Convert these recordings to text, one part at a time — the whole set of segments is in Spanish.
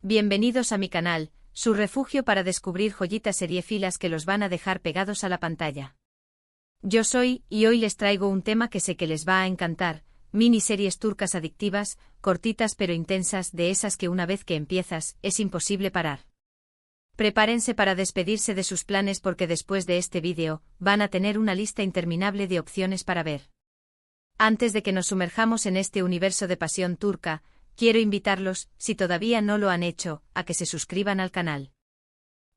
Bienvenidos a mi canal, su refugio para descubrir joyitas seriefilas que los van a dejar pegados a la pantalla. Yo soy, y hoy les traigo un tema que sé que les va a encantar, miniseries turcas adictivas, cortitas pero intensas, de esas que una vez que empiezas, es imposible parar. Prepárense para despedirse de sus planes porque después de este vídeo, van a tener una lista interminable de opciones para ver. Antes de que nos sumerjamos en este universo de pasión turca, quiero invitarlos, si todavía no lo han hecho, a que se suscriban al canal.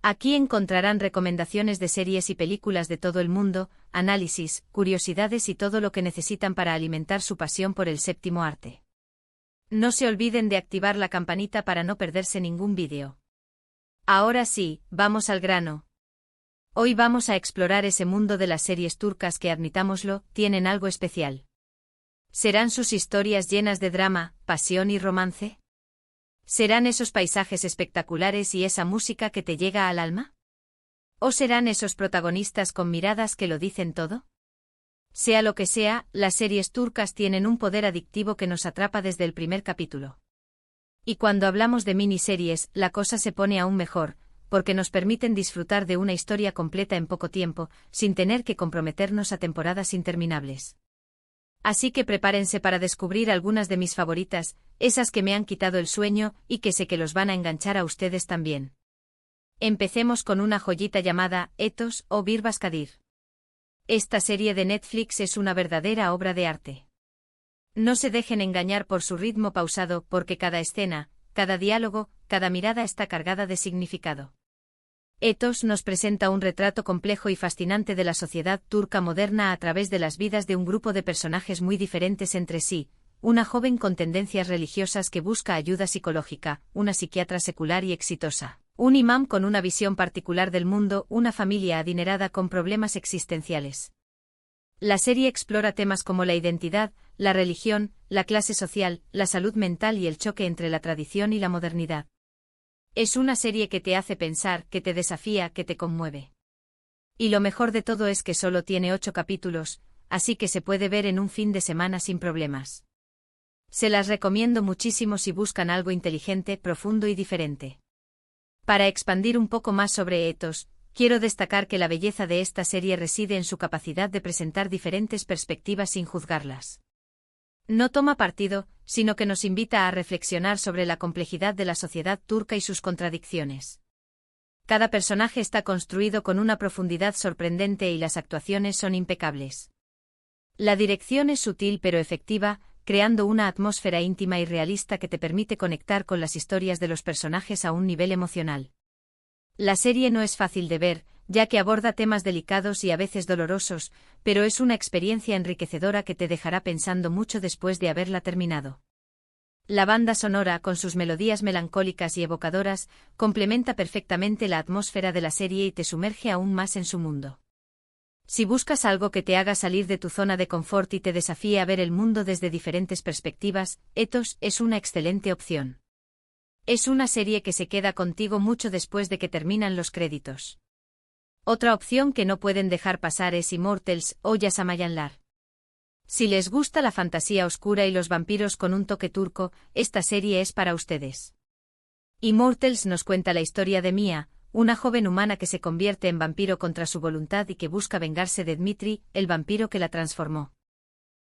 Aquí encontrarán recomendaciones de series y películas de todo el mundo, análisis, curiosidades y todo lo que necesitan para alimentar su pasión por el séptimo arte. No se olviden de activar la campanita para no perderse ningún vídeo. Ahora sí, vamos al grano. Hoy vamos a explorar ese mundo de las series turcas que, admitámoslo, tienen algo especial. ¿Serán sus historias llenas de drama, pasión y romance? ¿Serán esos paisajes espectaculares y esa música que te llega al alma? ¿O serán esos protagonistas con miradas que lo dicen todo? Sea lo que sea, las series turcas tienen un poder adictivo que nos atrapa desde el primer capítulo. Y cuando hablamos de miniseries, la cosa se pone aún mejor, porque nos permiten disfrutar de una historia completa en poco tiempo, sin tener que comprometernos a temporadas interminables. Así que prepárense para descubrir algunas de mis favoritas, esas que me han quitado el sueño y que sé que los van a enganchar a ustedes también. Empecemos con una joyita llamada Ethos o Bir Başkadır. Esta serie de Netflix es una verdadera obra de arte. No se dejen engañar por su ritmo pausado porque cada escena, cada diálogo, cada mirada está cargada de significado. Ethos nos presenta un retrato complejo y fascinante de la sociedad turca moderna a través de las vidas de un grupo de personajes muy diferentes entre sí, una joven con tendencias religiosas que busca ayuda psicológica, una psiquiatra secular y exitosa, un imán con una visión particular del mundo, una familia adinerada con problemas existenciales. La serie explora temas como la identidad, la religión, la clase social, la salud mental y el choque entre la tradición y la modernidad. Es una serie que te hace pensar, que te desafía, que te conmueve. Y lo mejor de todo es que solo tiene 8 capítulos, así que se puede ver en un fin de semana sin problemas. Se las recomiendo muchísimo si buscan algo inteligente, profundo y diferente. Para expandir un poco más sobre Ethos, quiero destacar que la belleza de esta serie reside en su capacidad de presentar diferentes perspectivas sin juzgarlas. No toma partido, sino que nos invita a reflexionar sobre la complejidad de la sociedad turca y sus contradicciones. Cada personaje está construido con una profundidad sorprendente y las actuaciones son impecables. La dirección es sutil pero efectiva, creando una atmósfera íntima y realista que te permite conectar con las historias de los personajes a un nivel emocional. La serie no es fácil de ver, ya que aborda temas delicados y a veces dolorosos, pero es una experiencia enriquecedora que te dejará pensando mucho después de haberla terminado. La banda sonora, con sus melodías melancólicas y evocadoras, complementa perfectamente la atmósfera de la serie y te sumerge aún más en su mundo. Si buscas algo que te haga salir de tu zona de confort y te desafíe a ver el mundo desde diferentes perspectivas, Ethos es una excelente opción. Es una serie que se queda contigo mucho después de que terminan los créditos. Otra opción que no pueden dejar pasar es Immortals o Yaşamayanlar. Si les gusta la fantasía oscura y los vampiros con un toque turco, esta serie es para ustedes. Immortals nos cuenta la historia de Mia, una joven humana que se convierte en vampiro contra su voluntad y que busca vengarse de Dmitri, el vampiro que la transformó.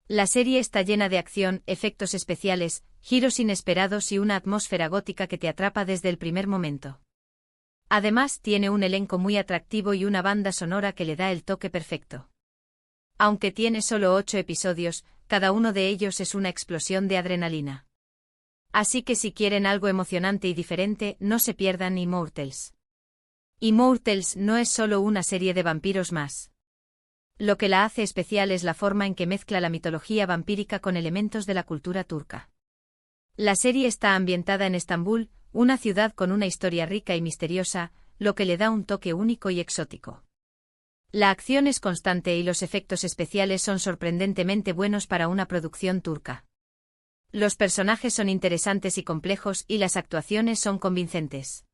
La serie está llena de acción, efectos especiales, giros inesperados y una atmósfera gótica que te atrapa desde el primer momento. Además, tiene un elenco muy atractivo y una banda sonora que le da el toque perfecto. Aunque tiene solo 8 episodios, cada uno de ellos es una explosión de adrenalina. Así que si quieren algo emocionante y diferente, no se pierdan Immortals. Immortals no es solo una serie de vampiros más. Lo que la hace especial es la forma en que mezcla la mitología vampírica con elementos de la cultura turca. La serie está ambientada en Estambul, una ciudad con una historia rica y misteriosa, lo que le da un toque único y exótico. La acción es constante y los efectos especiales son sorprendentemente buenos para una producción turca. Los personajes son interesantes y complejos y las actuaciones son convincentes.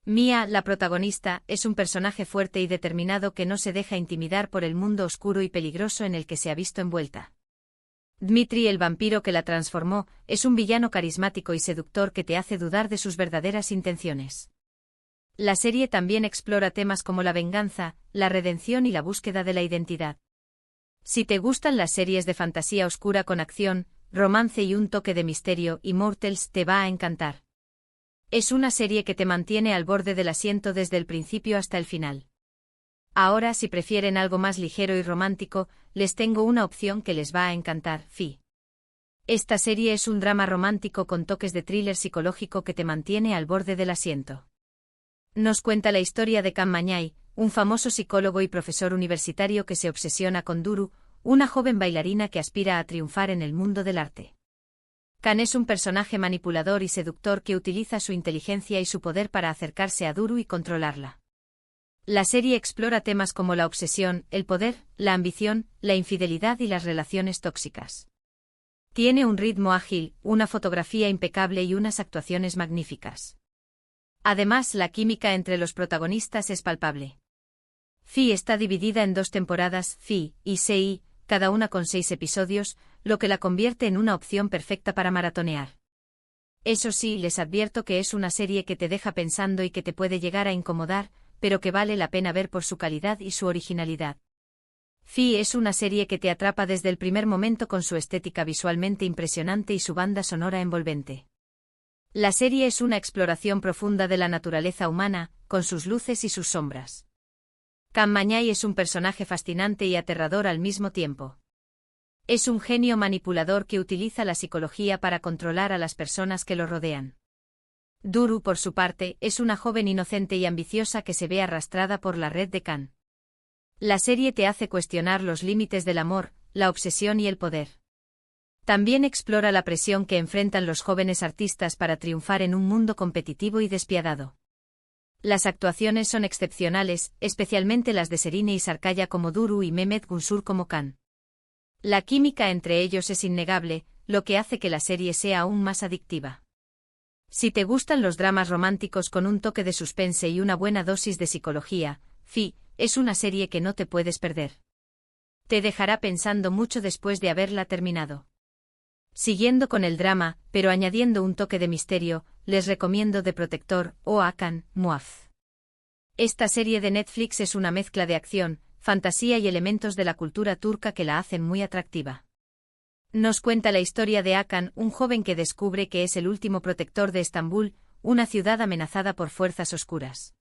Mia, la protagonista, es un personaje fuerte y determinado que no se deja intimidar por el mundo oscuro y peligroso en el que se ha visto envuelta. Dmitri, el vampiro que la transformó, es un villano carismático y seductor que te hace dudar de sus verdaderas intenciones. La serie también explora temas como la venganza, la redención y la búsqueda de la identidad. Si te gustan las series de fantasía oscura con acción, romance y un toque de misterio, Immortals te va a encantar. Es una serie que te mantiene al borde del asiento desde el principio hasta el final. Ahora, si prefieren algo más ligero y romántico, les tengo una opción que les va a encantar, Fi. Esta serie es un drama romántico con toques de thriller psicológico que te mantiene al borde del asiento. Nos cuenta la historia de Can Mañay, un famoso psicólogo y profesor universitario que se obsesiona con Duru, una joven bailarina que aspira a triunfar en el mundo del arte. Can es un personaje manipulador y seductor que utiliza su inteligencia y su poder para acercarse a Duru y controlarla. La serie explora temas como la obsesión, el poder, la ambición, la infidelidad y las relaciones tóxicas. Tiene un ritmo ágil, una fotografía impecable y unas actuaciones magníficas. Además, la química entre los protagonistas es palpable. Fi está dividida en 2 temporadas, Fi y Sei, cada una con 6 episodios, lo que la convierte en una opción perfecta para maratonear. Eso sí, les advierto que es una serie que te deja pensando y que te puede llegar a incomodar, pero que vale la pena ver por su calidad y su originalidad. Fi es una serie que te atrapa desde el primer momento con su estética visualmente impresionante y su banda sonora envolvente. La serie es una exploración profunda de la naturaleza humana, con sus luces y sus sombras. Can Mañay es un personaje fascinante y aterrador al mismo tiempo. Es un genio manipulador que utiliza la psicología para controlar a las personas que lo rodean. Duru, por su parte, es una joven inocente y ambiciosa que se ve arrastrada por la red de Can. La serie te hace cuestionar los límites del amor, la obsesión y el poder. También explora la presión que enfrentan los jóvenes artistas para triunfar en un mundo competitivo y despiadado. Las actuaciones son excepcionales, especialmente las de Serine y Sarkaya como Duru y Mehmet Günsur como Can. La química entre ellos es innegable, lo que hace que la serie sea aún más adictiva. Si te gustan los dramas románticos con un toque de suspense y una buena dosis de psicología, Fi es una serie que no te puedes perder. Te dejará pensando mucho después de haberla terminado. Siguiendo con el drama, pero añadiendo un toque de misterio, les recomiendo The Protector o Hakan, Muaf. Esta serie de Netflix es una mezcla de acción, fantasía y elementos de la cultura turca que la hacen muy atractiva. Nos cuenta la historia de Hakan, un joven que descubre que es el último protector de Estambul, una ciudad amenazada por fuerzas oscuras.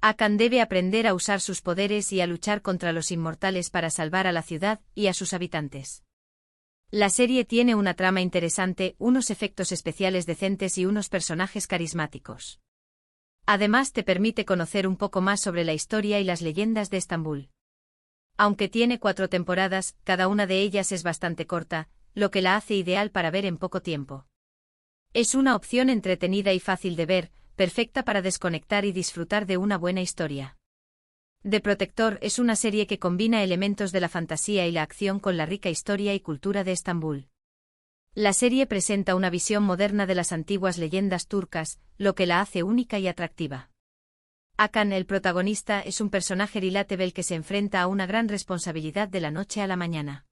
Hakan debe aprender a usar sus poderes y a luchar contra los inmortales para salvar a la ciudad y a sus habitantes. La serie tiene una trama interesante, unos efectos especiales decentes y unos personajes carismáticos. Además, te permite conocer un poco más sobre la historia y las leyendas de Estambul. Aunque tiene 4 temporadas, cada una de ellas es bastante corta, lo que la hace ideal para ver en poco tiempo. Es una opción entretenida y fácil de ver, perfecta para desconectar y disfrutar de una buena historia. The Protector es una serie que combina elementos de la fantasía y la acción con la rica historia y cultura de Estambul. La serie presenta una visión moderna de las antiguas leyendas turcas, lo que la hace única y atractiva. Hakan, el protagonista, es un personaje relatable que se enfrenta a una gran responsabilidad de la noche a la mañana.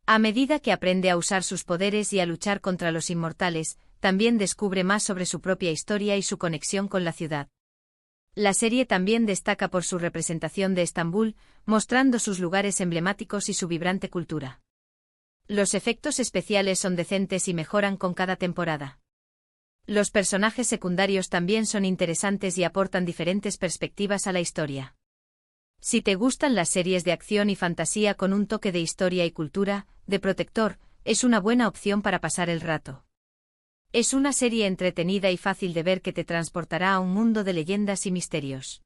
A medida que aprende a usar sus poderes y a luchar contra los inmortales, también descubre más sobre su propia historia y su conexión con la ciudad. La serie también destaca por su representación de Estambul, mostrando sus lugares emblemáticos y su vibrante cultura. Los efectos especiales son decentes y mejoran con cada temporada. Los personajes secundarios también son interesantes y aportan diferentes perspectivas a la historia. Si te gustan las series de acción y fantasía con un toque de historia y cultura, The Protector es una buena opción para pasar el rato. Es una serie entretenida y fácil de ver que te transportará a un mundo de leyendas y misterios.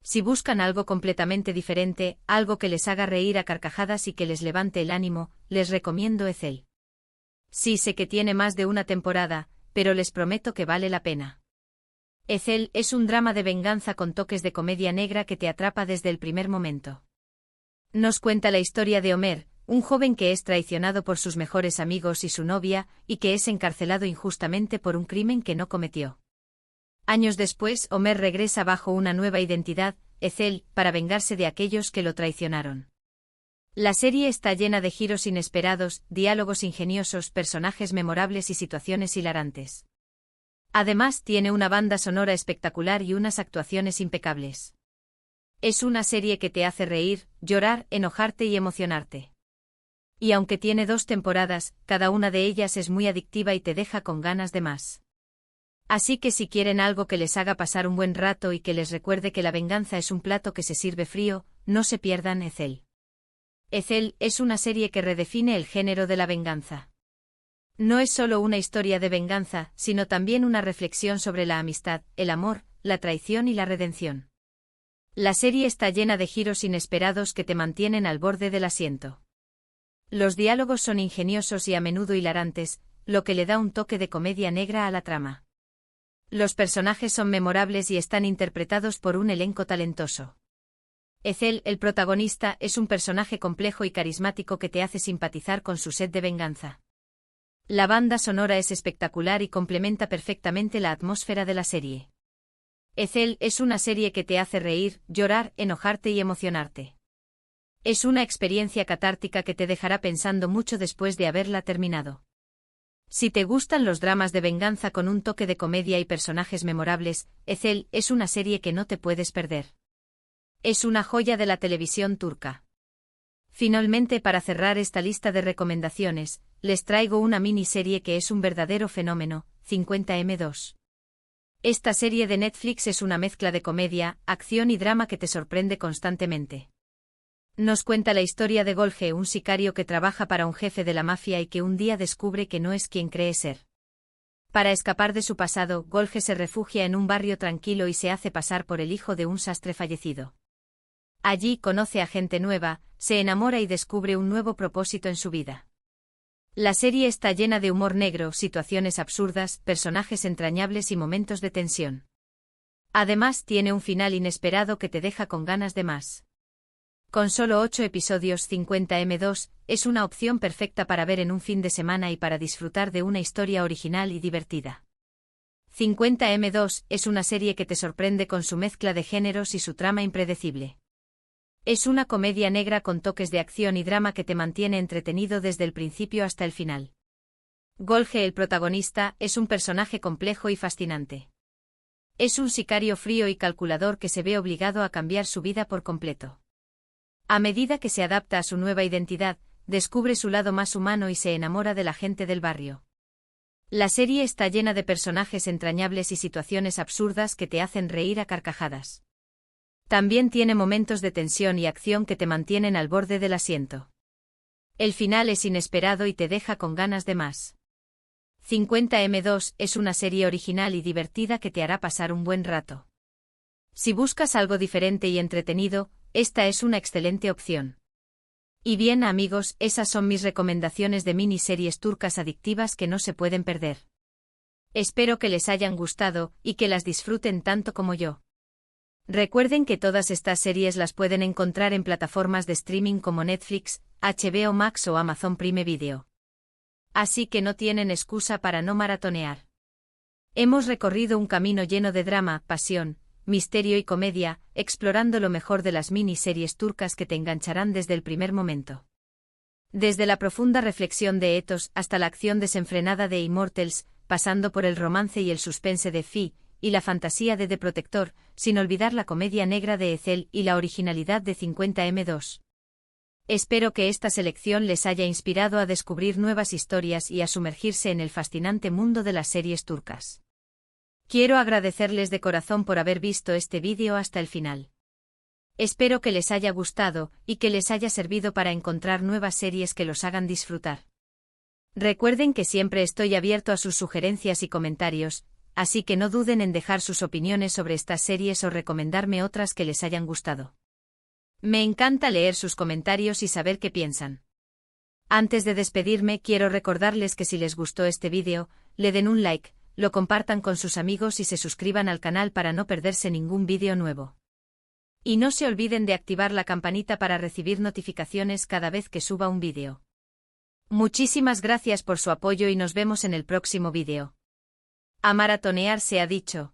Si buscan algo completamente diferente, algo que les haga reír a carcajadas y que les levante el ánimo, les recomiendo Ethel. Sí, sé que tiene más de una temporada, pero les prometo que vale la pena. Ethel es un drama de venganza con toques de comedia negra que te atrapa desde el primer momento. Nos cuenta la historia de Homer, un joven que es traicionado por sus mejores amigos y su novia, y que es encarcelado injustamente por un crimen que no cometió. Años después, Homer regresa bajo una nueva identidad, Ethel, para vengarse de aquellos que lo traicionaron. La serie está llena de giros inesperados, diálogos ingeniosos, personajes memorables y situaciones hilarantes. Además, tiene una banda sonora espectacular y unas actuaciones impecables. Es una serie que te hace reír, llorar, enojarte y emocionarte. Y aunque tiene 2 temporadas, cada una de ellas es muy adictiva y te deja con ganas de más. Así que si quieren algo que les haga pasar un buen rato y que les recuerde que la venganza es un plato que se sirve frío, no se pierdan Ethel. Ethel es una serie que redefine el género de la venganza. No es solo una historia de venganza, sino también una reflexión sobre la amistad, el amor, la traición y la redención. La serie está llena de giros inesperados que te mantienen al borde del asiento. Los diálogos son ingeniosos y a menudo hilarantes, lo que le da un toque de comedia negra a la trama. Los personajes son memorables y están interpretados por un elenco talentoso. Ethel, el protagonista, es un personaje complejo y carismático que te hace simpatizar con su sed de venganza. La banda sonora es espectacular y complementa perfectamente la atmósfera de la serie. Ethel es una serie que te hace reír, llorar, enojarte y emocionarte. Es una experiencia catártica que te dejará pensando mucho después de haberla terminado. Si te gustan los dramas de venganza con un toque de comedia y personajes memorables, Ethel es una serie que no te puedes perder. Es una joya de la televisión turca. Finalmente, para cerrar esta lista de recomendaciones, les traigo una miniserie que es un verdadero fenómeno, 50M2. Esta serie de Netflix es una mezcla de comedia, acción y drama que te sorprende constantemente. Nos cuenta la historia de Golge, un sicario que trabaja para un jefe de la mafia y que un día descubre que no es quien cree ser. Para escapar de su pasado, Golge se refugia en un barrio tranquilo y se hace pasar por el hijo de un sastre fallecido. Allí conoce a gente nueva, se enamora y descubre un nuevo propósito en su vida. La serie está llena de humor negro, situaciones absurdas, personajes entrañables y momentos de tensión. Además, tiene un final inesperado que te deja con ganas de más. Con solo 8 episodios, 50M2 es una opción perfecta para ver en un fin de semana y para disfrutar de una historia original y divertida. 50M2 es una serie que te sorprende con su mezcla de géneros y su trama impredecible. Es una comedia negra con toques de acción y drama que te mantiene entretenido desde el principio hasta el final. Golge, el protagonista, es un personaje complejo y fascinante. Es un sicario frío y calculador que se ve obligado a cambiar su vida por completo. A medida que se adapta a su nueva identidad, descubre su lado más humano y se enamora de la gente del barrio. La serie está llena de personajes entrañables y situaciones absurdas que te hacen reír a carcajadas. También tiene momentos de tensión y acción que te mantienen al borde del asiento. El final es inesperado y te deja con ganas de más. 50M2 es una serie original y divertida que te hará pasar un buen rato. Si buscas algo diferente y entretenido, esta es una excelente opción. Y bien, amigos, esas son mis recomendaciones de miniseries turcas adictivas que no se pueden perder. Espero que les hayan gustado y que las disfruten tanto como yo. Recuerden que todas estas series las pueden encontrar en plataformas de streaming como Netflix, HBO Max o Amazon Prime Video. Así que no tienen excusa para no maratonear. Hemos recorrido un camino lleno de drama, pasión, misterio y comedia, explorando lo mejor de las miniseries turcas que te engancharán desde el primer momento. Desde la profunda reflexión de Ethos hasta la acción desenfrenada de Immortals, pasando por el romance y el suspense de Fi, y la fantasía de The Protector, sin olvidar la comedia negra de Ethel y la originalidad de 50M2. Espero que esta selección les haya inspirado a descubrir nuevas historias y a sumergirse en el fascinante mundo de las series turcas. Quiero agradecerles de corazón por haber visto este vídeo hasta el final. Espero que les haya gustado y que les haya servido para encontrar nuevas series que los hagan disfrutar. Recuerden que siempre estoy abierto a sus sugerencias y comentarios, así que no duden en dejar sus opiniones sobre estas series o recomendarme otras que les hayan gustado. Me encanta leer sus comentarios y saber qué piensan. Antes de despedirme, quiero recordarles que si les gustó este vídeo, le den un like, lo compartan con sus amigos y se suscriban al canal para no perderse ningún vídeo nuevo. Y no se olviden de activar la campanita para recibir notificaciones cada vez que suba un vídeo. Muchísimas gracias por su apoyo y nos vemos en el próximo vídeo. A maratonear se ha dicho.